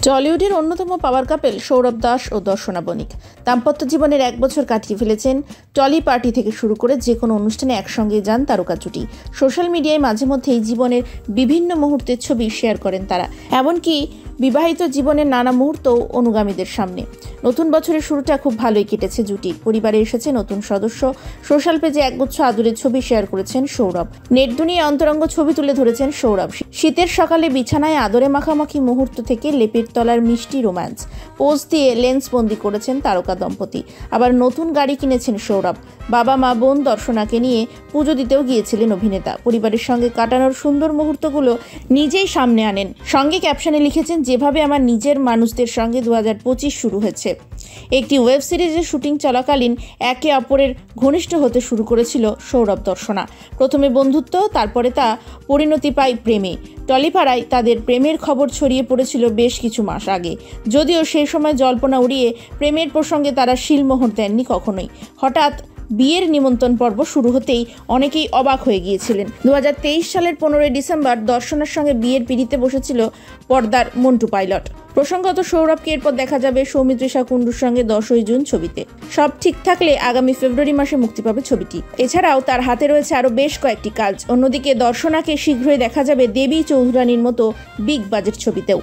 টলিউডের অন্যতম পাওয়ার কাপল সৌরভ দাস ও দর্শনা বণিক দাম্পত্য জীবনের 1 বছর কাটিয়ে ফেলেছেন। টলি পার্টি থেকে শুরু করে যে কোনো অনুষ্ঠানে একসঙ্গে যান তারকা জুটি। সোশ্যাল মিডিয়ায় মাঝে মধ্যেই জীবনের বিভিন্ন মুহূর্তের ছবি শেয়ার করেন তারা, এমনকি বিবাহিত জীবনের নানা মুহূর্তও অনুগামীদের সামনে। নতুন বছরের শুরুটা খুব ভালোই কেটেছে জুটির। পরিবারে এসেছে নতুন সদস্য। সোশ্যাল পেজে একগুচ্ছ আদরের ছবি শেয়ার করেছেন সৌরভ। নেট দুনিয়ায় অন্তরঙ্গ ছবি তুলে ধরেছেন সৌরভ। শীতের সকালে বিছানায় আদরে মাখামাখি মুহূর্ত থেকে লেপের তলার মিষ্টি রোম্যান্স পোজ দিয়ে লেন্স বন্দি করেছেন তারকা দম্পতি। আবার নতুন গাড়ি কিনেছেন সৌরভ। বাবা মা বোন দর্শনাকে নিয়ে পুজো দিতেও গিয়েছিলেন অভিনেতা। পরিবারের সঙ্গে কাটানোর সুন্দর মুহূর্তগুলো নিজেই সামনে আনেন। সঙ্গে ক্যাপশনে লিখেছেন, যেভাবে আমার নিজের মানুষদের সঙ্গে 2025 শুরু হয়েছে। একটি ওয়েব সিরিজের শুটিং চলাকালীন একে অপরের ঘনিষ্ঠ হতে শুরু করেছিল সৌরভ দর্শনা। প্রথমে বন্ধুত্ব, তারপরে তা পরিণতি পায় প্রেমে। টলিপাড়ায় তাদের প্রেমের খবর ছড়িয়ে পড়েছিল বেশ কিছু মাস আগে, যদিও সেই সময় জল্পনা উড়িয়ে প্রেমের প্রসঙ্গে তারা শিলমোহর দেননি কখনোই। হঠাৎ বিয়ের নিমন্ত্রণ পর্ব শুরু হতেই অনেকেই অবাক হয়ে গিয়েছিলেন। 2023 সালের 15 ডিসেম্বর দর্শনার সঙ্গে বিয়ের পিঁড়িতে বসেছিল পর্দার মন্টু পাইলট। প্রসঙ্গত, সৌরভকে এরপর দেখা যাবে সৌমিত্রিষা কুণ্ডুর সঙ্গে 10ই জুন ছবিতে। সব ঠিক থাকলে আগামী ফেব্রুয়ারি মাসে মুক্তি পাবে ছবিটি। এছাড়াও তার হাতে রয়েছে আরও বেশ কয়েকটি কাজ। অন্যদিকে দর্শনাকে শীঘ্রই দেখা যাবে দেবী চৌধুরানীর মতো বিগ বাজেট ছবিতেও।